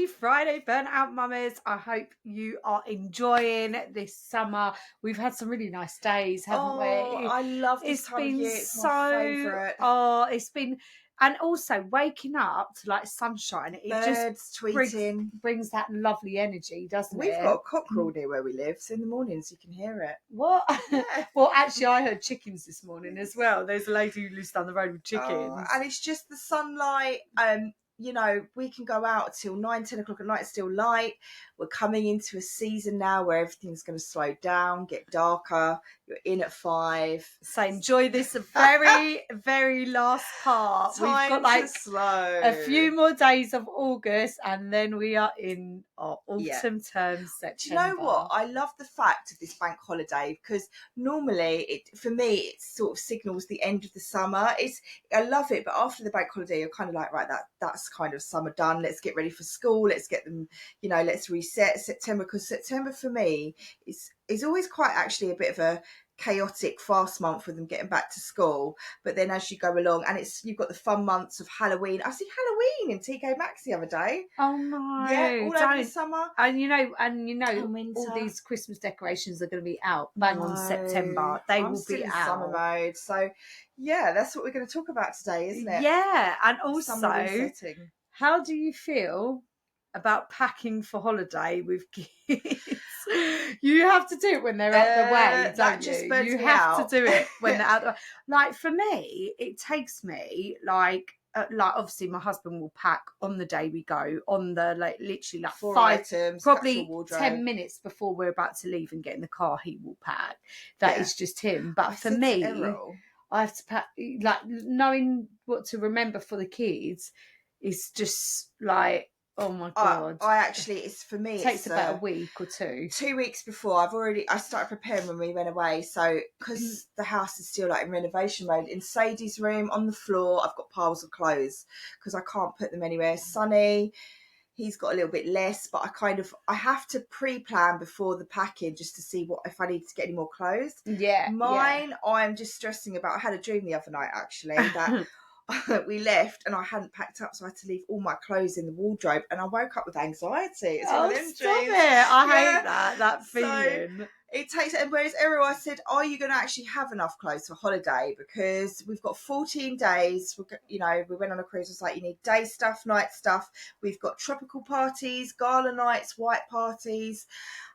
Happy Friday, Burnout Mamas. I hope you are enjoying this summer. We've had some really nice days, haven't we? I love this time of year. It's my favourite. It's been, and also waking up to like sunshine. It Birds tweeting. brings that lovely energy, doesn't it? We've got a cockerel near where we live, so in the mornings you can hear it. What? Yeah. Well, actually, I heard chickens this morning as well. There's a lady who lives down the road with chickens. And it's just the sunlight. You know, we can go out till 9-10 o'clock at night, it's still light. We're coming into a season now where everything's going to slow down, get darker. You're in at 5. So enjoy this very, very last part. Time We've got like slow. a few more days of August and then we are in our autumn term September. Do you know what? I love the fact of this bank holiday because normally, for me, it sort of signals the end of the summer. I love it, but after the bank holiday, you're kind of like, right, that's kind of summer done. Let's get ready for school. Let's get them, let's reset September, because September for me is always quite actually a bit of a chaotic fast month with them getting back to school, but then as you go along, and you've got the fun months of Halloween. I see Halloween in TK Maxx the other day. Oh no! Yeah, all over the summer. And you know, all these Christmas decorations are going to be out on September. They will be out. Summer mode. So yeah, that's what we're going to talk about today, isn't it? Yeah, and also, summer resetting. How do you feel about packing for holiday with kids? You have to do it when they're out the way, don't you? You have to do it when they're out the way. Like for me, it takes me like obviously my husband will pack on the day we go, on the literally 4 5 items, probably 10 minutes before we're about to leave and get in the car, he will pack. That is just him. But for me, I have to pack, like knowing what to remember for the kids is just like, oh my God. It's for me. It takes about a week or 2. 2 weeks before I started preparing when we went away. So, because the house is still like in renovation mode, in Sadie's room on the floor, I've got piles of clothes because I can't put them anywhere. Sonny, he's got a little bit less, but I have to pre-plan before the packing just to see if I need to get any more clothes. Yeah. Mine, I'm just stressing about. I had a dream the other night actually that we left and I hadn't packed up, so I had to leave all my clothes in the wardrobe, and I woke up with anxiety. It's one of them stop dreams. it. I hate that feeling. So it takes, and whereas Errol, I said, are you going to actually have enough clothes for holiday? Because we've got 14 days. We went on a cruise. It's like, you need day stuff, night stuff. We've got tropical parties, gala nights, white parties.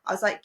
I was like,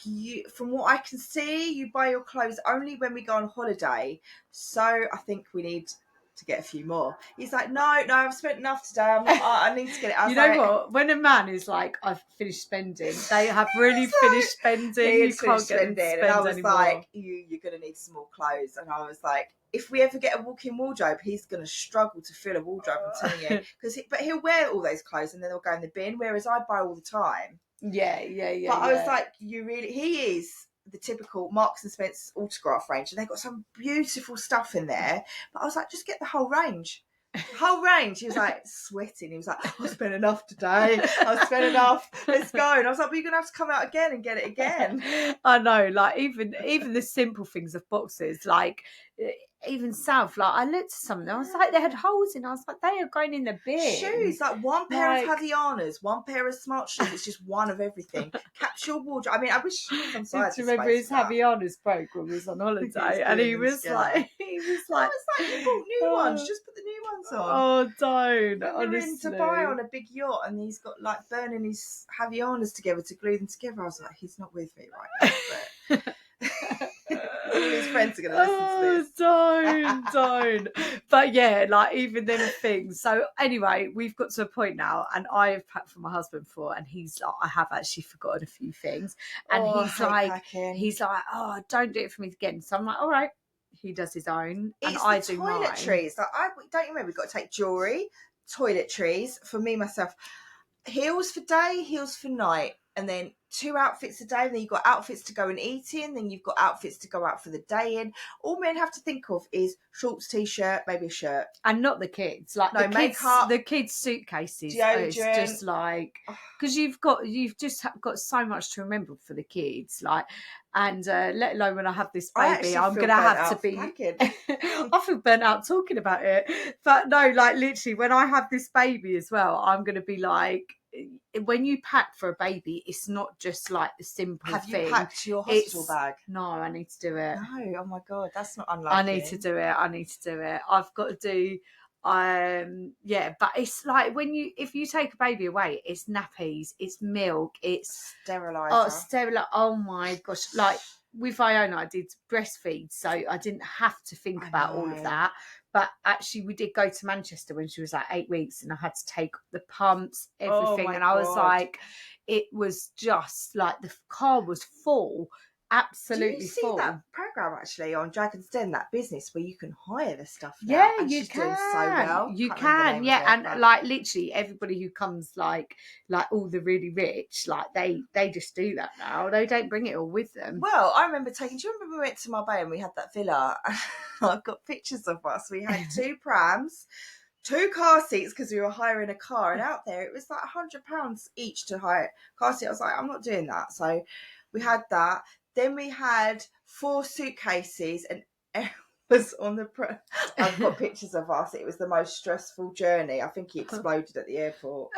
from what I can see, you buy your clothes only when we go on holiday. So I think we need to get a few more. He's like, no, I've spent enough today. I need to get it. You know what? When a man is like, I've finished spending, they have really finished spending. You can't get them to spend and I was anymore. like, you're going to need some more clothes. And I was like, if we ever get a walk-in wardrobe, he's going to struggle to fill a wardrobe, I'm telling you. But he'll wear all those clothes and then they'll go in the bin, whereas I buy all the time. Yeah. But I was like, he is the typical Marks and Spencer's autograph range, and they've got some beautiful stuff in there, but I was like, just get the whole range. He was like sweating. He was like, I spent enough today. I spent enough. Let's go. And I was like, but you're gonna have to come out again and get it again. I know, like even the simple things of boxes, like even South, like I looked at something, I was like, they had holes in. I was like, they are going in the bin. Shoes, like one pair of Havaianas, one pair of smart shoes. It's just one of everything. Capsule wardrobe. I mean, I wish some size. Do you remember his Havaianas broke when we was on holiday, and he was like, I was like, you bought new ones. Just put the new ones on. Oh, don't. When we were in Dubai on a big yacht, and he's got like burning his Havaianas together to glue them together. I was like, he's not with me right now. But all his friends are going to listen to this. Don't. But yeah, like even them things. So anyway, we've got to a point now, and I have packed for my husband before, and he's like, I have actually forgotten a few things, and he's like, oh, don't do it for me again. So I'm like, all right. He does his own, and I do mine. Toiletries. Like don't you remember? We've got to take jewellery, toiletries. For me myself, heels for day, heels for night, and then 2 outfits a day. And then you've got outfits to go and eat in. Then you've got outfits to go out for the day in. All men have to think of is shorts, t-shirt, maybe a shirt, and not the kids. Like no makeup, the kids' suitcases. Deodorant. It's just like because you've just got so much to remember for the kids. Like. And let alone when I have this baby, I'm going to have to be... I feel burnt out talking about it. But no, like literally, when I have this baby as well, I'm going to be like, when you pack for a baby, it's not just like the simple Have thing. you packed your hospital bag? No, I need to do it. No, oh my God, that's not unlikely. I need to do it. I've got to do, but it's like if you take a baby away, it's nappies, it's milk, it's sterilizer. Oh my gosh. Like with Iona, I did breastfeed, so I didn't have to think about all of that. But actually, we did go to Manchester when she was like 8 weeks, and I had to take the pumps, everything. And I was like, it was just like the car was full, absolutely full. Do you see that program actually on Dragon's Den, that business where you can hire the stuff now? Yeah, and you she's can. Doing so well. You can, yeah, and like literally everybody who comes, like all the really rich, like they just do that now. They don't bring it all with them. Well, I remember do you remember we went to Marbella and we had that villa? I've got pictures of us. We had 2 prams, 2 car seats because we were hiring a car, and out there it was like £100 each to hire a car seat. I was like, I'm not doing that. So we had that. Then we had 4 suitcases, and it was on the I've got pictures of us. It was the most stressful journey. I think he exploded at the airport.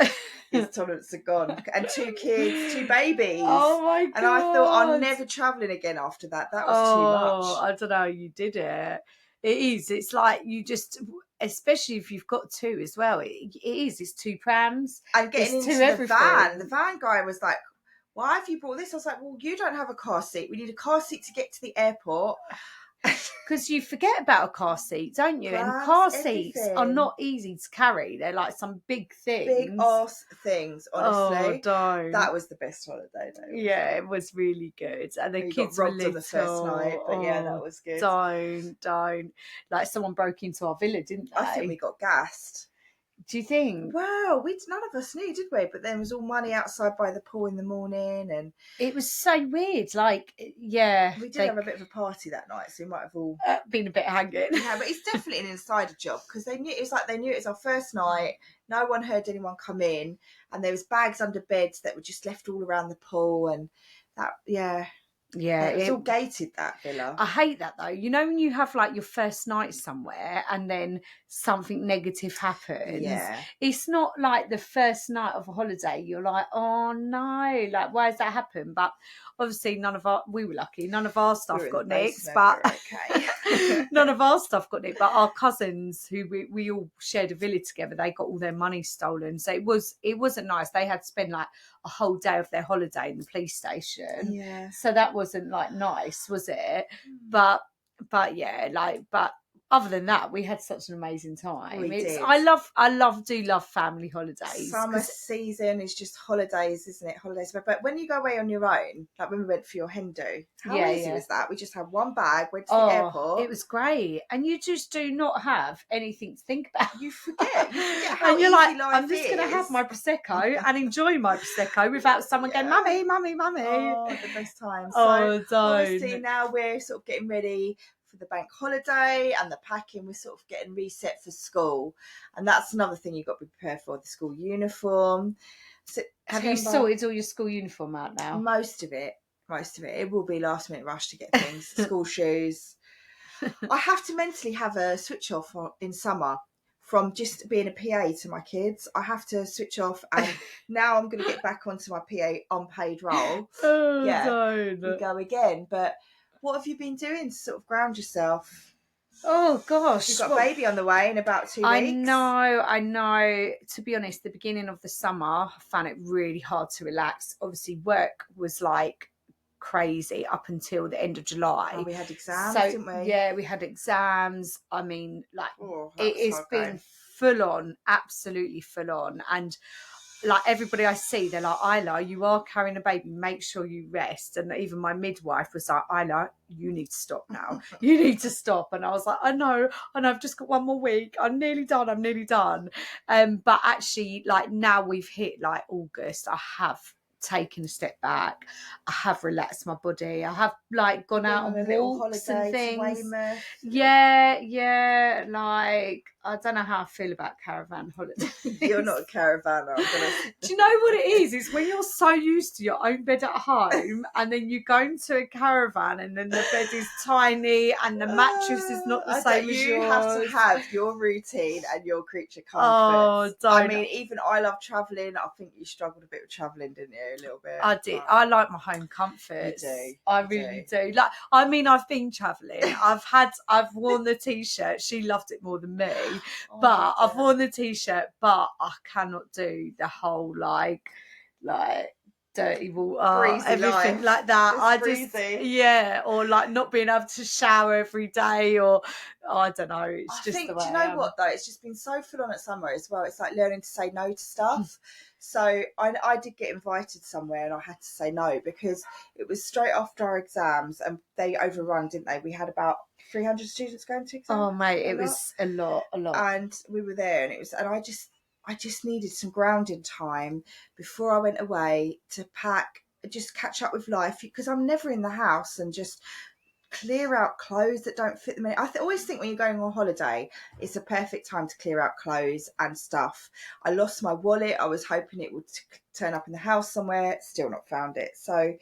His tolerance had gone. And 2 kids, 2 babies. Oh my God. And I thought, I'm never travelling again after that. That was too much. I don't know how you did it. It is. It's like you just, especially if you've got 2 as well. It is. It's 2 prams. And getting into the van. The van guy was like, why have you brought this? I was like, well, you don't have a car seat. We need a car seat to get to the airport. Because you forget about a car seat, don't you? And car seats are not easy to carry. They're like some big things. Big ass things, honestly. Oh, don't. That was the best holiday, though. Yeah, it was really good. And the kids were little. On the first night, but yeah, that was good. Don't. Like someone broke into our villa, didn't they? I think we got gassed. Do you think? Well, none of us knew, did we? But then it was all money outside by the pool in the morning, and it was so weird. Like, yeah, we did have a bit of a party that night, so we might have all been a bit hanging. Yeah, but it's definitely an insider job because they knew it was our first night. No one heard anyone come in, and there was bags under beds that were just left all around the pool, and that yeah, it was all gated, that villa. I hate that though. You know when you have like your first night somewhere and then something negative happens. Yeah. It's not like the first night of a holiday. You're like, oh no, like why has that happened? But obviously we were lucky. None of our stuff got nicked, but okay. none of our stuff got nicked. But our cousins, who we all shared a villa together, they got all their money stolen. So it wasn't nice. They had to spend like a whole day of their holiday in the police station. Yeah. So that wasn't like nice, was it? But yeah, but other than that, we had such an amazing time. We did. I do love family holidays. Summer season is just holidays, isn't it? Holidays. But when you go away on your own, like when we went for your hen do, how easy was that? We just had one bag, went to the airport. It was great. And you just do not have anything to think about. You forget how and you're easy like, life I'm just going to have my Prosecco and enjoy my Prosecco without someone going, Mummy, Mummy, Mummy. Oh, the best time. So don't. Obviously now we're sort of getting ready for the bank holiday and the packing. We're sort of getting reset for school, and that's another thing you've got to be prepared for, the school uniform. Have you sorted all your school uniform out now? Most of it. It will be last minute rush to get things. School shoes. I have to mentally have a switch off in summer from just being a PA to my kids. I have to switch off, and now I'm going to get back onto my PA unpaid role. We go again. But what have you been doing to sort of ground yourself? Oh gosh, you've got a baby on the way in about 2 weeks. I know. To be honest, the beginning of the summer, I found it really hard to relax. Obviously, work was like crazy up until the end of July. Oh, we had exams, didn't we? Yeah, we had exams. I mean, like it's been full on, absolutely full on, and like everybody I see, they're like, Isla, you are carrying a baby, make sure you rest. And even my midwife was like, Isla, you need to stop now. You need to stop. And I was like, I know, I've just got one more week. I'm nearly done. But actually, like now we've hit like August, I have taken a step back. I have relaxed my body. I have like gone out on walks and things. Yeah, like I don't know how I feel about caravan holidays. You're not a caravanner. Do you know what it is? It's when you're so used to your own bed at home, and then you go into a caravan, and then the bed is tiny, and the mattress is not the same as yours. You have to have your routine and your creature comforts. I mean, even I love travelling. I think you struggled a bit with travelling, didn't you? A little bit. I did. I like my home comforts. You do. I really do. Like, I mean, I've been travelling. I've worn the t-shirt. She loved it more than me, but I've worn the t-shirt. But I cannot do the whole like dirty water, everything like that. Or like not being able to shower every day, or I don't know. It's just the way. Do you know what though? It's just been so full on at summer as well. It's like learning to say no to stuff. So I did get invited somewhere, and I had to say no because it was straight after our exams, and they overrun, didn't they? We had about 300 students going to exams. Oh mate, it was a lot. And we were there, and I just needed some grounding time before I went away to pack, just catch up with life, because I'm never in the house, and just clear out clothes that don't fit them in. I always think when you're going on holiday, it's a perfect time to clear out clothes and stuff. I lost my wallet. I was hoping it would turn up in the house somewhere. Still not found it. So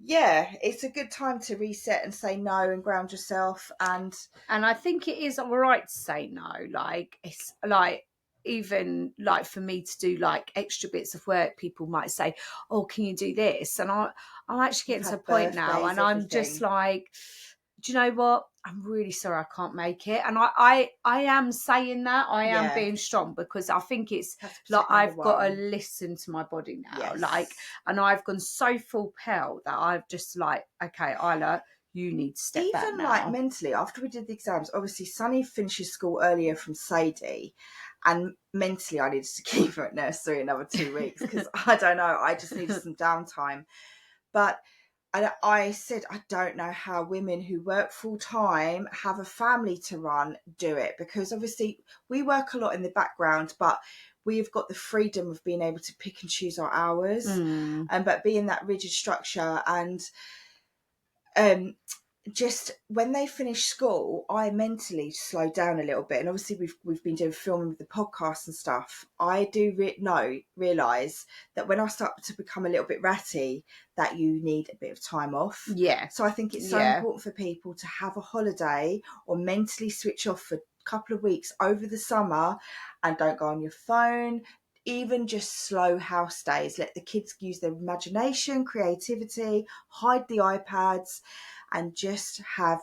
yeah, it's a good time to reset and say no and ground yourself. And I think it is all right to say no. Like, it's like, even like for me to do like extra bits of work, people might say, oh, can you do this? And I'm actually getting to a point now, and I'm just like, do you know what? I'm really sorry I can't make it. And I am saying that. I am being strong, because I think it's like I've got to listen to my body now. Like, and I've gone so full pelt that I've just like, okay, Isla, you need to step back now. Even like mentally, after we did the exams, obviously Sunny finishes school earlier from Sadie, and mentally I needed to keep her at nursery another 2 weeks, because I don't know, I just needed some downtime. But I said, I don't know how women who work full time, have a family to run, do it, because obviously we work a lot in the background, but we've got the freedom of being able to pick and choose our hours, but being that rigid structure. And just when they finish school, I mentally slow down a little bit. And obviously we've been doing filming with the podcast and stuff. I do realise that when I start to become a little bit ratty, that you need a bit of time off. Yeah. So I think it's so important for people to have a holiday or mentally switch off for a couple of weeks over the summer, and don't go on your phone. Even just slow house days. Let the kids use their imagination, creativity, hide the iPads, and just have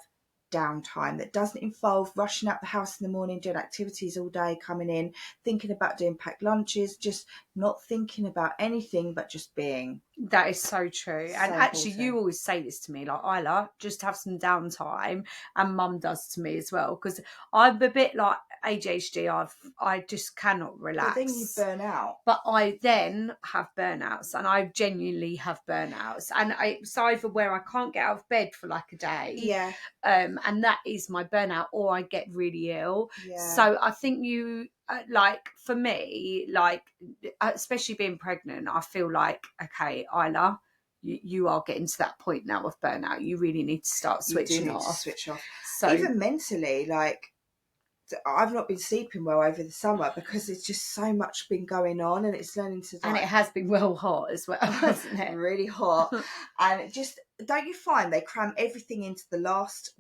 downtime that doesn't involve rushing out the house in the morning, doing activities all day, coming in, thinking about doing packed lunches, just not thinking about anything but just being. That is so true. So and actually important. You always say this to me, like, Isla, just have some downtime, and Mum does to me as well, because I'm a bit like ADHD. I just cannot relax. But then you burn out. But I then have burnouts, and I genuinely have burnouts, and it's either where I can't get out of bed for like a day, and that is my burnout, or I get really ill. So I think you like, for me, like, especially being pregnant, I feel like, okay, Isla, you are getting to that point now of burnout. You really need to start switching off. Switch off. So even mentally, like, I've not been sleeping well over the summer because there's just so much been going on, and it's learning to. And it has been well hot as well, hasn't it? Really hot. And it just, don't you find they cram everything into the last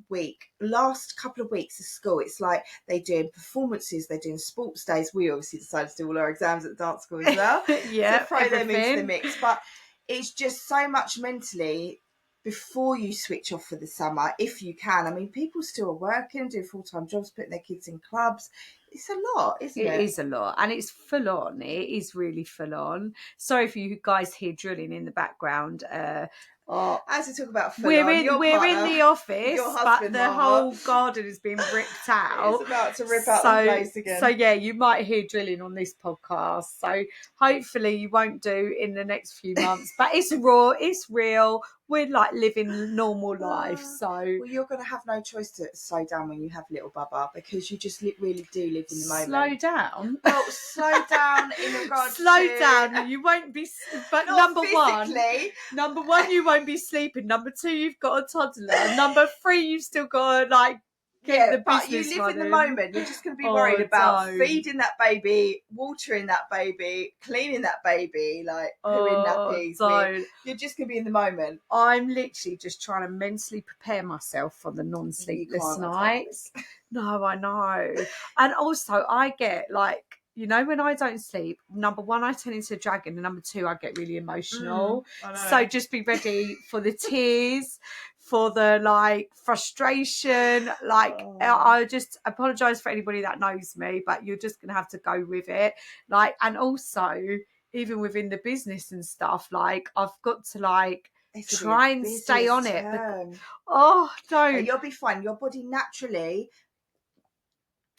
couple of weeks of school? It's like they're doing performances, they're doing sports days. We obviously decided to do all our exams at the dance school as well. Yeah, so throw them into the mix. But it's just so much mentally before you switch off for the summer, if you can. I mean, people still are working, doing full-time jobs, putting their kids in clubs. It's a lot, isn't it? It is a lot, and it's full on. It is really full on. Sorry if you guys hear drilling in the background. As we talk about full we're on, in the office, but the whole garden has been ripped out. It's about to rip out the place again. So yeah, you might hear drilling on this podcast. So hopefully you won't do in the next few months. But it's raw, it's real. we're like living normal life. So well, you're going to have no choice to slow down when you have little Bubba, because you just really do live in the moment. Slow down. Well, slow down in regards slow to... down. You won't be. But Not number one, you won't be sleeping. Number two, you've got a toddler. Number three, you've still got to like keep the but business you live in the running. moment. You're just going to be worried about don't. feeding that baby, watering that baby, cleaning that baby, like pooing nappies. Don't. You're just going to be in the moment. I'm literally just trying to mentally prepare myself for the non-sleepless nights. No, I know. And also I get like, you know, when I don't sleep, number one, I turn into a dragon, and number two, I get really emotional. So just be ready for the tears, for the like frustration. Like I just apologise for anybody that knows me, but you're just gonna have to go with it. Like, and also even within the business and stuff, like I've got to like try and stay on it. Don't. You'll be fine. Your body naturally.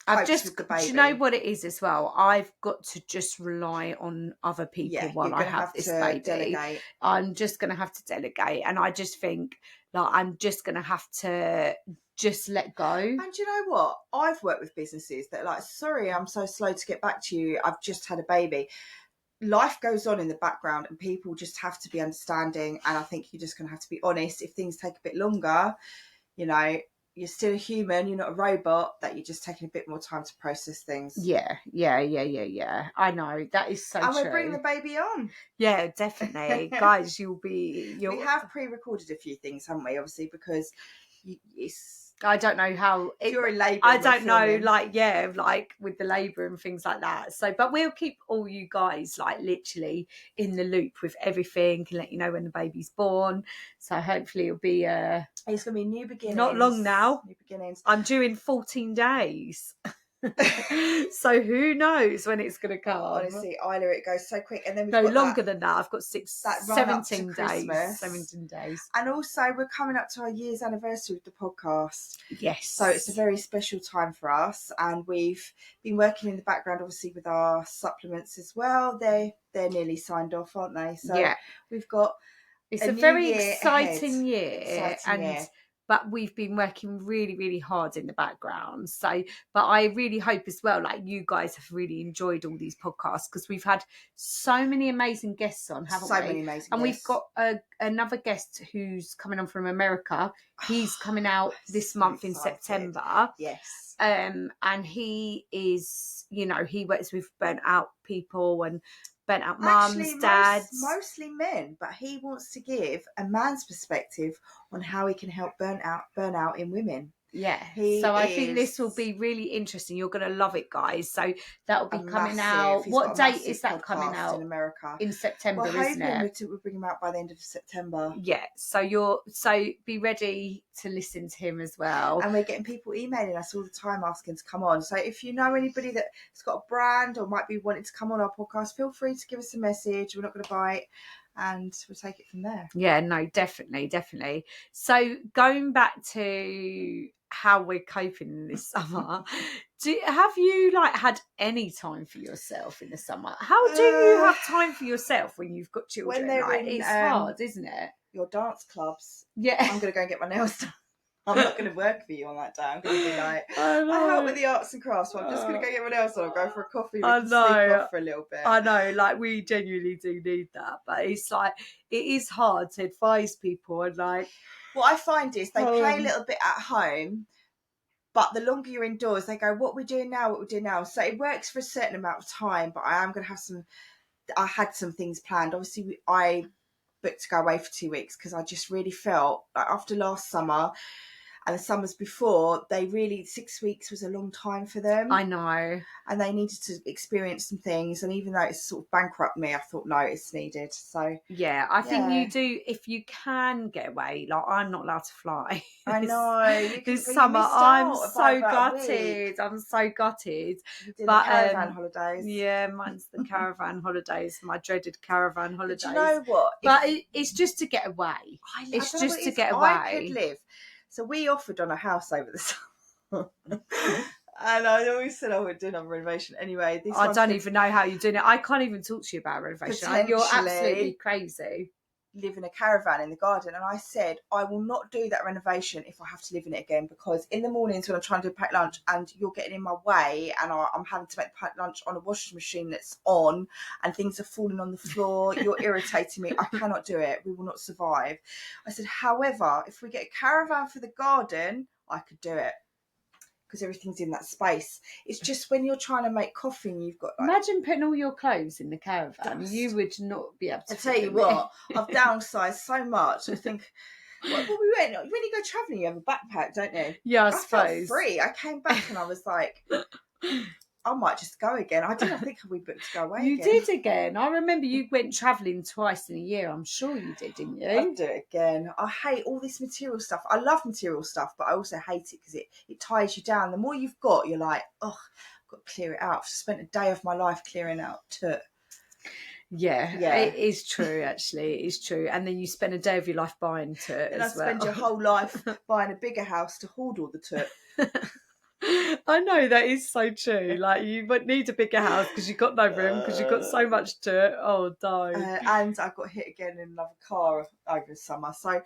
I've just, do you know what it is as well? I've got to just rely on other people while I have this baby. Delegate. I'm just going to have to delegate. And I just think like I'm just going to have to just let go. And you know what? I've worked with businesses that are like, sorry, I'm so slow to get back to you. I've just had a baby. Life goes on in the background and people just have to be understanding. And I think you're just going to have to be honest. If things take a bit longer, you know, you're still a human, you're not a robot, that you're just taking a bit more time to process things. Yeah. I know, that is so true. And we're bringing the baby on. Yeah, definitely. Guys, we have pre-recorded a few things, haven't we? Obviously, because I don't know how you're in labour. I don't know, like with the labour and things like that. So, but we'll keep all you guys like literally in the loop with everything and let you know when the baby's born. So hopefully it'll be it's gonna be new beginnings. Not long now. New beginnings. I'm due in 14 days. So who knows when it's going to come? Honestly, Isla, it goes so quick. And then longer than that. I've got 17 days. 17 days. And also, we're coming up to our year's anniversary of the podcast. Yes. So it's a very special time for us, and we've been working in the background, obviously, with our supplements as well. They're nearly signed off, aren't they? So we've got. It's a very exciting year. But we've been working really, really hard in the background. So, but I really hope as well, like you guys have really enjoyed all these podcasts, because we've had so many amazing guests on, haven't we? So many amazing and guests. We've got another guest who's coming on from America. He's coming out this month in September. Yes. And he is, you know, he works with burnt out people and burnt out mums, dads. Mostly men, but he wants to give a man's perspective on how he can help burnout in women. Yeah. I think this will be really interesting. You're going to love it, guys. So that will be coming out. What date is that coming out? In America. In September, isn't it? We'll bring him out by the end of September. Yeah. So be ready to listen to him as well. And we're getting people emailing us all the time asking to come on. So if you know anybody that's got a brand or might be wanting to come on our podcast, feel free to give us a message. We're not going to bite. And we'll take it from there. Yeah, no, definitely. So going back to how we're coping this summer, have you like had any time for yourself in the summer? How do you have time for yourself when you've got children? It's hard, isn't it? Your dance clubs. Yeah. I'm going to go and get my nails done. I'm not going to work for you on that day. I'm going to be like, I help with the arts and crafts, so I'm just going to go get my nails done. I'll go for a coffee. We can sleep off for a little bit. I know, like we genuinely do need that, but it's like it is hard to advise people, and like what I find is they play a little bit at home, but the longer you're indoors, they go, "What we're doing now." So it works for a certain amount of time, but I am going to have I had some things planned. Obviously, I booked to go away for 2 weeks because I just really felt like after last summer and the summers before, 6 weeks was a long time for them. I know. And they needed to experience some things. And even though it's sort of bankrupt me, I thought, no, it's needed. So yeah, I think you do, if you can get away. Like, I'm not allowed to fly. I know. This summer, I'm so gutted. I'm so gutted. You did the caravan holidays. Yeah, mine's the caravan holidays, my dreaded caravan holidays. But you know what? But it's just to get away. It's just to get away. I could live. So we offered on a house over the summer. And I always said I would do another renovation. Anyway, I don't even know how you're doing it. I can't even talk to you about renovation. You're absolutely crazy. live in a caravan in the garden, and I said I will not do that renovation if I have to live in it again, because in the mornings when I'm trying to do packed lunch and you're getting in my way, and I'm having to make packed lunch on a washing machine that's on and things are falling on the floor, you're irritating me, I cannot do it, we will not survive. I said, however, if we get a caravan for the garden, I could do it, because everything's in that space. It's just when you're trying to make coffee and you've got imagine putting all your clothes in the caravan. You would not be able to. I tell you what, I've downsized so much. I think when you go travelling, you have a backpack, don't you? Yeah, I suppose. Felt free. I came back and I was like, I might just go again. I think we booked to go away You again. did again. I remember you went travelling twice in a year. I'm sure you did, didn't you? I'd do it again. I hate all this material stuff. I love material stuff, but I also hate it because it ties you down. The more you've got, you're like, oh, I've got to clear it out. I've spent a day of my life clearing out tut. Yeah, it is true, actually. It is true. And then you spend a day of your life buying tut as well. And I spend your whole life buying a bigger house to hoard all the tut. I know, that is so true. Like, you would need a bigger house because you've got no room, because you've got so much tut. Oh, don't. And I got hit again in another car over the summer. So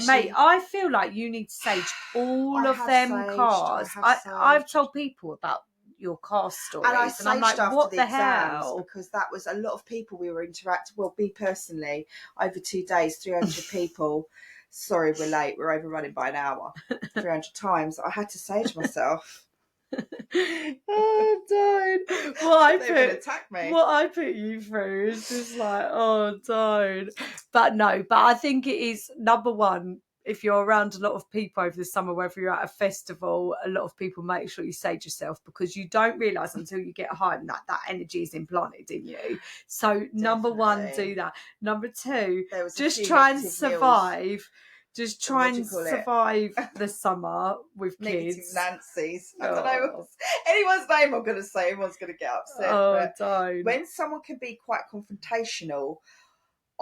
Mate, I feel like you need to sage all of them cars. I've told people about your car stories, and I'm like, what the hell? Because that was a lot of people we were interacting. Well, me personally, over 2 days, 300 people. Sorry, we're late. We're overrunning by an hour. 300 times. I had to sage myself. Oh, don't. What I put you through is just like, oh, don't. But I think it is, number one, if you're around a lot of people over the summer, whether you're at a festival, a lot of people make sure you sage yourself, because you don't realise until you get home that energy is implanted in you. So definitely. Number one, do that. Number two, just try and survive. Just try and survive the summer with kids. Nancy's. I don't know anyone's name I'm going to say. Everyone's going to get upset. Oh, don't. When someone can be quite confrontational,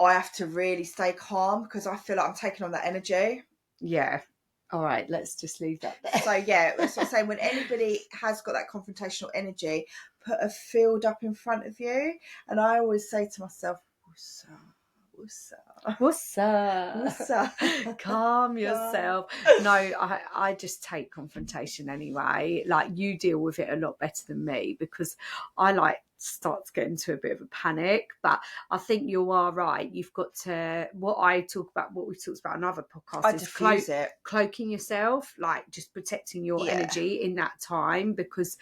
I have to really stay calm, because I feel like I'm taking on that energy. Yeah. All right, let's just leave that there. So, yeah, that's what I'm saying. When anybody has got that confrontational energy, put a field up in front of you. And I always say to myself, What's up? Calm yourself. No, I just take confrontation anyway. Like, you deal with it a lot better than me, because I start to get into a bit of a panic. But I think you are right. You've got to, what we talked about in another podcast, is cloaking yourself, like just protecting your energy in that time, because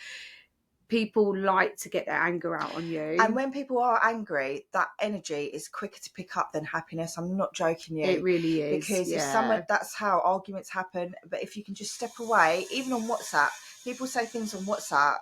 people like to get their anger out on you. And when people are angry, that energy is quicker to pick up than happiness. I'm not joking you. It really is. Because if that's how arguments happen. But if you can just step away, even on WhatsApp, people say things on WhatsApp,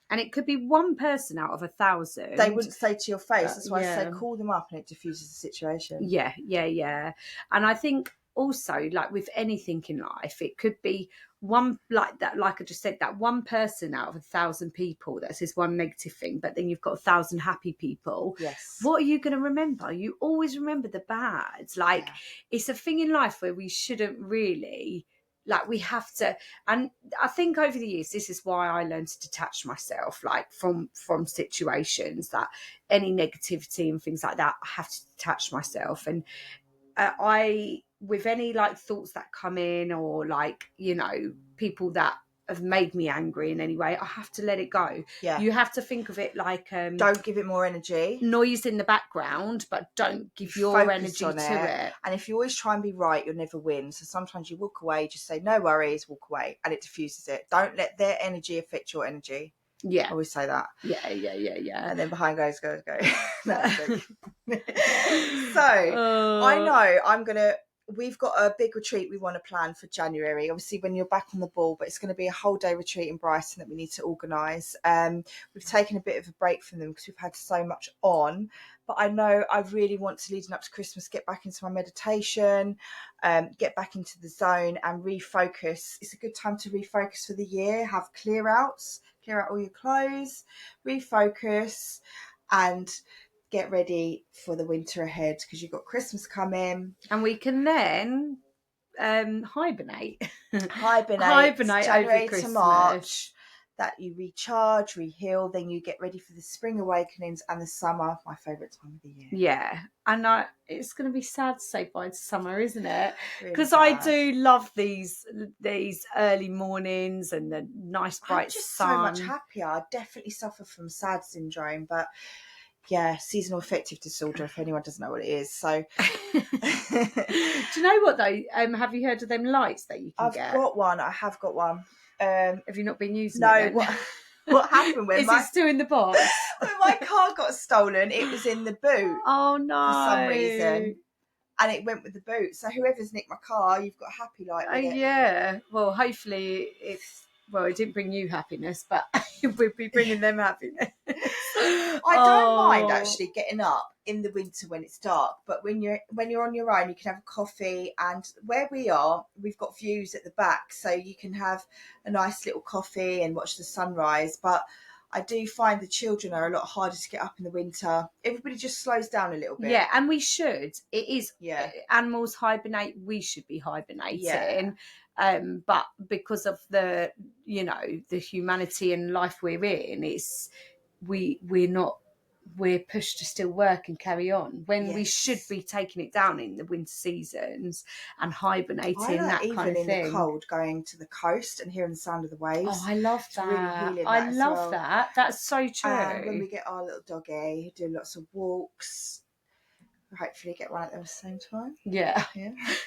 and it could be one person out of 1,000. They wouldn't say to your face. That's why I say call them up, and it diffuses the situation. Yeah. And I think also, like with anything in life, it could be one, like that, like I just said, that one person out of 1,000 people that says one negative thing, but then you've got 1,000 happy people. Yes. What are you going to remember? You always remember the bad. Like, it's a thing in life where we shouldn't really, like, we have to. And I think over the years, this is why I learned to detach myself, like from situations, that any negativity and things like that, I have to detach myself. And with any like thoughts that come in, or like, you know, people that have made me angry in any way, I have to let it go. Yeah. You have to think of it like don't give it more energy. Noise in the background, but don't give your energy to it. And if you always try and be right, you'll never win. So sometimes you walk away, just say no worries, walk away, and it diffuses it. Don't let their energy affect your energy. Yeah. I always say that. Yeah. And then behind goes. So I know we've got a big retreat we want to plan for January, obviously when you're back on the ball, but it's going to be a whole day retreat in Brighton that we need to organise. We've taken a bit of a break from them because we've had so much on, but I know I really want to, leading up to Christmas, get back into my meditation, get back into the zone and refocus. It's a good time to refocus for the year, have clear out all your clothes, refocus, and get ready for the winter ahead, because you've got Christmas coming. And we can then hibernate January over Christmas to March. that you recharge, reheal, then you get ready for the spring awakenings and the summer, my favourite time of the year. Yeah, and it's going to be sad to say bye to summer, isn't it? Because really I do love these early mornings and the nice bright I'm just sun. so much happier. I definitely suffer from SAD syndrome, but yeah, seasonal affective disorder, if anyone doesn't know what it is. So do you know what though? Have you heard of them lights that you can get? I've got one. I have got one. Have you not been using it? No. What happened when Is it still in the box? When my car got stolen, it was in the boot. Oh no! For some reason, and it went with the boot. So whoever's nicked my car, you've got a happy light with it. Yeah. Well, hopefully it didn't bring you happiness, but it would be bringing them happiness. I don't mind actually getting up in the winter when it's dark, but when you're on your own, you can have a coffee, and where we are, we've got views at the back, so you can have a nice little coffee and watch the sunrise. But I do find the children are a lot harder to get up in the winter. Everybody just slows down a little bit. Yeah, and we should. It is. Yeah. Animals hibernate. We should be hibernating. Yeah. But because of the humanity and life we're in, we're pushed to still work and carry on when we should be taking it down in the winter seasons and hibernating, that kind of thing. Even in the cold, going to the coast and hearing the sound of the waves. Oh, I love that. Really healing I love that. That's so true. And when we get our little doggy, do lots of walks. Hopefully get one at the same time. Yeah.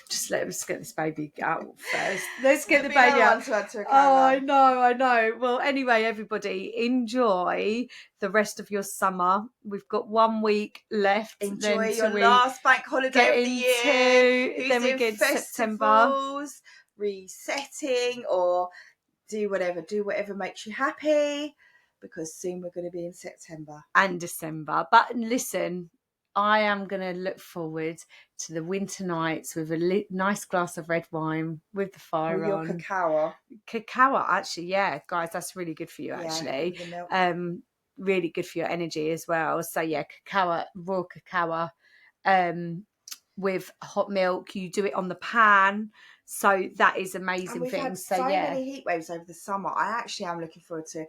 Just let's get this baby out first. Let's get the baby out. Oh, I know. Well, anyway, everybody, enjoy the rest of your summer. We've got 1 week left. Enjoy your last bank holiday of the year. Then we get September. Resetting, or do whatever makes you happy, because soon we're going to be in September. And December. But listen, I am going to look forward to the winter nights with a nice glass of red wine with the fire on. Your cacao. Cacao, actually, yeah, guys, that's really good for you, actually. Really good for your energy as well. So, yeah, cacao, raw cacao with hot milk. You do it on the pan. So that is amazing. And we've thing. had so many heat waves over the summer. I actually am looking forward to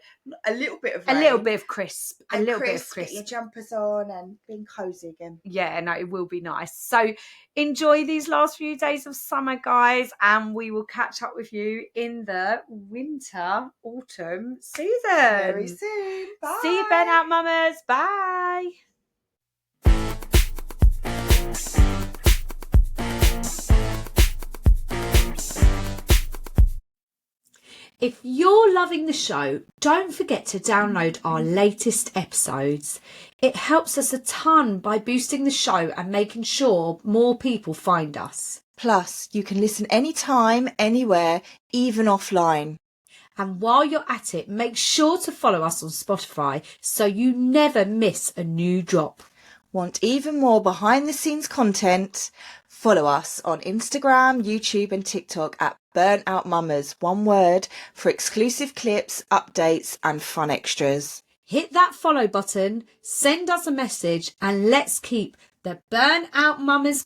a little bit of rain, a little bit of crisp, bit of crisp. Get your jumpers on and being cozy again. Yeah, no, it will be nice. So enjoy these last few days of summer, guys, and we will catch up with you in the winter autumn season very soon. Bye. See you, Burnout Mamas. Bye. If you're loving the show, don't forget to download our latest episodes. It helps us a ton by boosting the show and making sure more people find us. Plus, you can listen anytime, anywhere, even offline. And while you're at it, make sure to follow us on Spotify so you never miss a new drop. Want even more behind-the-scenes content? Follow us on Instagram, YouTube and TikTok at Burnout Mamas, one word, for exclusive clips, updates and fun extras. Hit that follow button, send us a message, and let's keep the Burnout Mamas